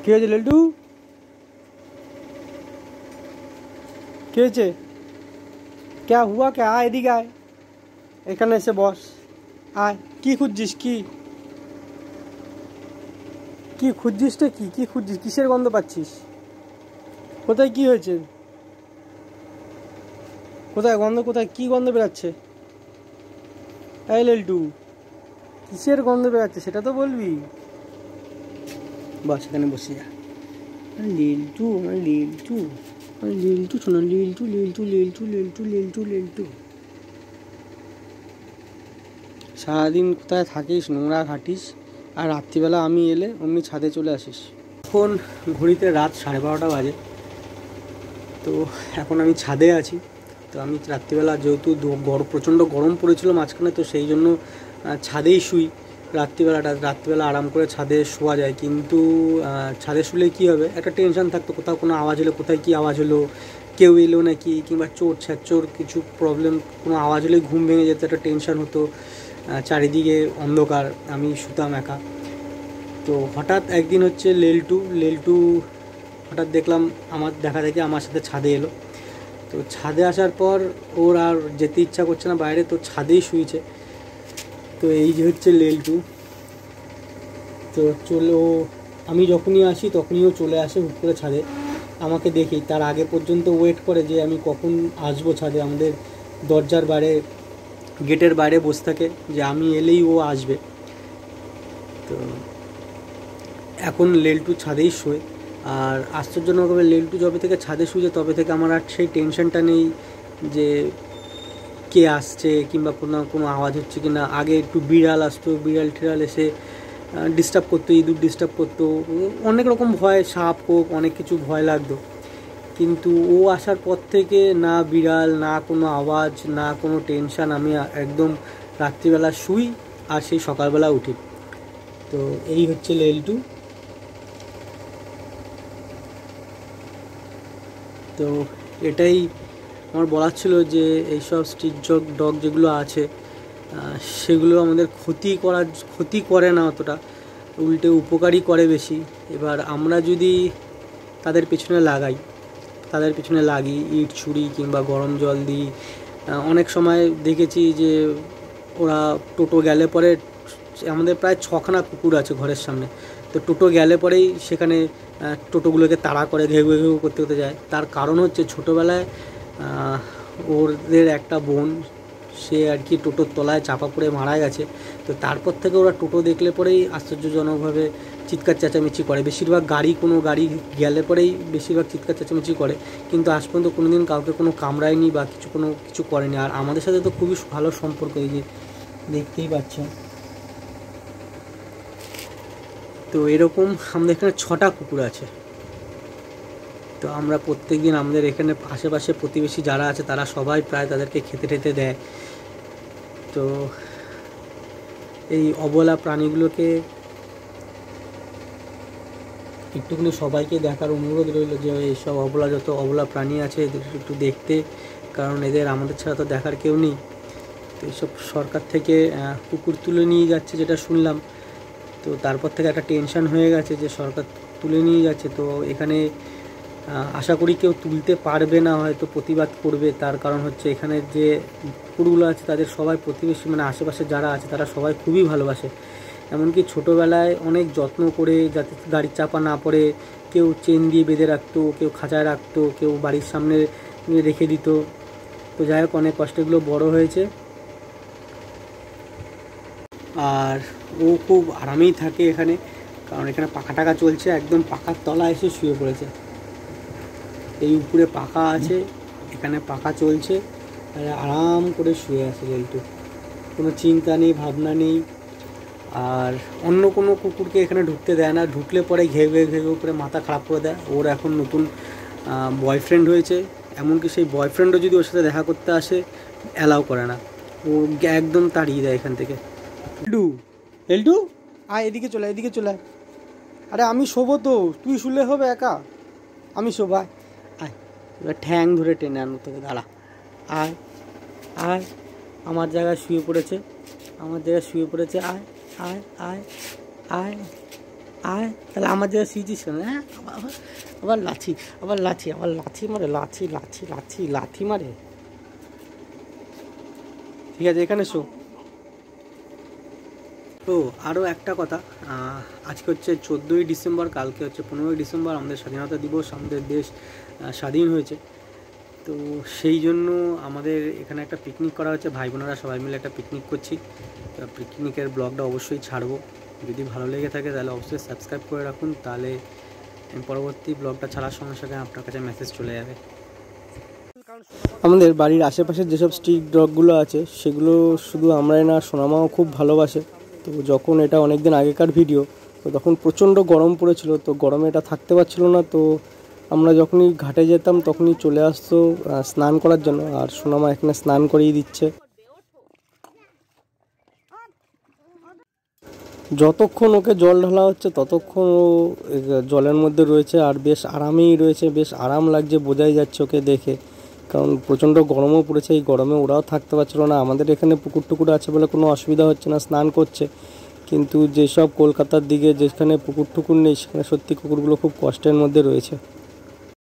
क्या लड्डू क्या क्या हुआ क्या आए एदिके आए এখানে এসে বস আয় কি খুঁজছিস কি খুঁজছিসটা কি খুঁজছিস কিসের গন্ধ পাচ্ছিস কোথায় কি হয়েছে কোথায় গন্ধ কোথায় কি গন্ধ বেরাচ্ছে এই লল্টু কিসের গন্ধ বেরাচ্ছে সেটা তো বলবি বস এখানে বসে যা লিলটু লিলটু লিলটু শোনো লিলটু লিলটু লিলটু লিলটু লিলটু লিলটু সারাদিন কোথায় থাকিস নোংরা ঘাটিস আর রাত্রিবেলা আমি এলে অমনি ছাদে চলে আসিস এখন ঘড়িতে রাত 12:30 বাজে তো এখন আমি ছাদে আছি তো আমি রাত্রিবেলা যেহেতু প্রচণ্ড গরম পড়েছিল মাঝখানে তো সেই জন্য ছাদেই শুই রাত্রিবেলা আরাম করে ছাদে শোয়া যায় কিন্তু ছাদে শুলে কী হবে একটা টেনশন থাকতো কোথাও কোনো আওয়াজ হলে কোথায় কী আওয়াজ হলো কেউ এলো নাকি কিংবা চোর ছ্যাচোর কিছু প্রবলেম কোনো আওয়াজ হলে ঘুম ভেঙে যেত একটা টেনশন হতো চারিদিকে অন্ধকার আমি শুতাম একা তো হঠাৎ একদিন হচ্ছে লেলটু হঠাৎ দেখলাম দেখা দেখি আমার সাথে ছাদে এলো তো ছাদে আসার পর ওর আর যেতে ইচ্ছা করছে না বাইরে তো ছাদেই শুয়েছে তো এই যে হচ্ছে লেলটু তো আমি যখনই আসি তখনই ও চলে আসে হুট করে ছাদে আমাকে দেখেই তার আগে পর্যন্ত ওয়েট করে যে আমি কখন আসবো ছাদে আমাদের দরজার বাইরে গেটের বাইরে বসে থাকে যে আমি এলেই ও আসবে তো এখন লেলটু ছাদেই শোয় আর আশ্চর্যজনকভাবে লেলটু যবে থেকে ছাদে শুয়েছে তবে থেকে আমার আর সেই টেনশনটা নেই যে কে আসছে কিংবা কোনো আওয়াজ হচ্ছে কি না আগে একটু বিড়াল আসতো বিড়াল এসে ডিস্টার্ব করতো ইঁদুর ডিস্টার্ব করতো অনেক রকম ভয় সাপ হোক অনেক কিছু ভয় লাগতো কিন্তু ও আসার পর থেকে না বিড়াল না কোনো আওয়াজ না কোনো টেনশন আমি একদম রাত্রিবেলা শুই আর সেই সকালবেলা উঠি তো এই হচ্ছে লেলটু তো এটাই আমার বলার ছিল যে এইসব স্ট্রিট ডগ যেগুলো আছে সেগুলো আমাদের ক্ষতি করে না অতটা উল্টে উপকারই করে বেশি এবার আমরা যদি তাদের পেছনে লাগি ইট ছুরি কিংবা গরম জল দিই অনেক সময় দেখেছি যে ওরা টোটো গেলে পরে আমাদের প্রায় 6খানা কুকুর আছে ঘরের সামনে তো টোটো গেলে পরেই সেখানে টোটোগুলোকে তাড়া করে ঘেউ ঘেউ করতে যায় তার কারণ হচ্ছে ছোটোবেলায় ওদের একটা বোন সে আর কি টোটোর তলায় চাপা পড়ে মারা গেছে তো তারপর থেকে ওরা টোটো দেখলে পরেই আশ্চর্যজনকভাবে চিৎকার চেঁচামেচি করে বেশিরভাগ কোনো গাড়ি গেলে পরেই বেশিরভাগ চিৎকার চেঁচামেচি করে কিন্তু আজ পর্যন্ত কোনো দিন কাউকে কোনো কামড়ায়নি বা কিছু করেনি আর আমাদের সাথে তো খুবই ভালো সম্পর্ক এই যে দেখতেই পাচ্ছেন তো এরকম আমাদের এখানে 6টা কুকুর আছে তো আমরা প্রত্যেকদিন আমাদের এখানে আশেপাশে প্রতিবেশী যারা আছে তারা সবাই প্রায় তাদেরকে খেতে দেয় তো এই অবলা প্রাণীগুলোকে একটুখানি সবাইকে দেখার অনুরোধ রইল যে এইসব যত অবলা প্রাণী আছে এদের একটু দেখতে কারণ এদের আমাদের ছাড়া তো দেখার কেউ নেই তো এইসব সরকার থেকে কুকুর তুলে নিয়ে যাচ্ছে যেটা শুনলাম তো তারপর থেকে একটা টেনশন হয়ে গেছে যে সরকার তুলে নিয়ে যাচ্ছে তো এখানে আশা করি কেউ তুলতে পারবে না হয়তো প্রতিবাদ করবে তার কারণ হচ্ছে এখানে যে কুকুরগুলো আছে তাদের সবাই প্রতিবেশী মানে আশেপাশে যারা আছে তারা সবাই খুবই ভালোবাসে এমনকি ছোটোবেলায় অনেক যত্ন করে যাতে গাড়ির চাপা না পড়ে কেউ চেন দিয়ে বেঁধে রাখতো কেউ খাঁচায় রাখতো কেউ বাড়ির সামনে রেখে দিত তো যাই হোক অনেক কষ্টেগুলো বড় হয়েছে আর ও খুব আরামেই থাকে এখানে কারণ এখানে পাখা টাকা চলছে একদম পাখার তলায় এসে শুয়ে পড়েছে এই উপরে পাখা আছে এখানে পাখা চলছে আর আরাম করে শুয়ে আছে লেলটু কোনো চিন্তা নেই ভাবনা নেই আর অন্য কোনো কুকুরকে এখানে ঢুকতে দেয় না ঢুকলে পরে ঘেউ করে মাথা খারাপ করে দেয় ওর এখন নতুন বয়ফ্রেন্ড হয়েছে এমনকি সেই বয়ফ্রেন্ডও যদি ওর সাথে দেখা করতে আসে অ্যালাউ করে না ও একদম তাড়িয়ে দেয় এখান থেকে লেলটু আয় এদিকে চলে আরে আমি শোবো তো তুই শুলে হবে একা আমি শোবা আয় এবার ঠ্যাং ধরে টেনে আনো তোকে দাঁড়া আয় আমার জায়গায় শুয়ে পড়েছে আয় আয় তাহলে আমার জায়গায় শুয়েছিস কেন? হ্যাঁ, আবার লাথি, আবার লাথি মারে, লাথি মারে। ঠিক আছে, এখানে শো। তো আরও একটা কথা, আজকে হচ্ছে 14ই ডিসেম্বর, কালকে হচ্ছে 15ই ডিসেম্বর, আমাদের স্বাধীনতা দিবস, আমাদের দেশ স্বাধীন হয়েছে। তো সেই জন্য আমাদের এখানে একটা পিকনিক করা হচ্ছে, ভাই বোনেরা সবাই মিলে একটা পিকনিক করছি। তো পিকনিকের ব্লগটা অবশ্যই ছাড়বো, যদি ভালো লেগে থাকে তাহলে অবশ্যই সাবস্ক্রাইব করে রাখুন, তাহলে পরবর্তী ব্লগটা ছাড়ার সঙ্গে সঙ্গে আপনার কাছে মেসেজ চলে যাবে। আমাদের বাড়ির আশেপাশের যেসব স্ট্রিট ডগগুলো আছে সেগুলো শুধু আমরাই না, সোনামাও খুব ভালোবাসে। তো যখন এটা অনেক দিন আগেকার ভিডিও, তো তখন প্রচণ্ড গরম পড়েছিল, তো গরমে এটা থাকতে পারছিল না। তো আমরা যখনই ঘাটে যেতাম তখনই চলে আসতো স্নান করার জন্য, আর সোনামা এখানে স্নান করিয়ে দিচ্ছে। যতক্ষণ ওকে জল ঢালা হচ্ছে ততক্ষণ ও জলের মধ্যে রয়েছে, আর বেশ আরামেই রয়েছে, বেশ আরাম লাগছে, বোঝাই যাচ্ছে ওকে দেখে। কারণ প্রচণ্ড গরমও পড়েছে, এই গরমে ওরাও থাকতে পারছিল না। আমাদের এখানে পুকুর টুকুর আছে বলে কোনো অসুবিধা হচ্ছে না, স্নান করছে। কিন্তু যেসব কলকাতার দিকে যেখানে পুকুর টুকুর নেই সেখানে সত্যি কুকুরগুলো খুব কষ্টের মধ্যে রয়েছে।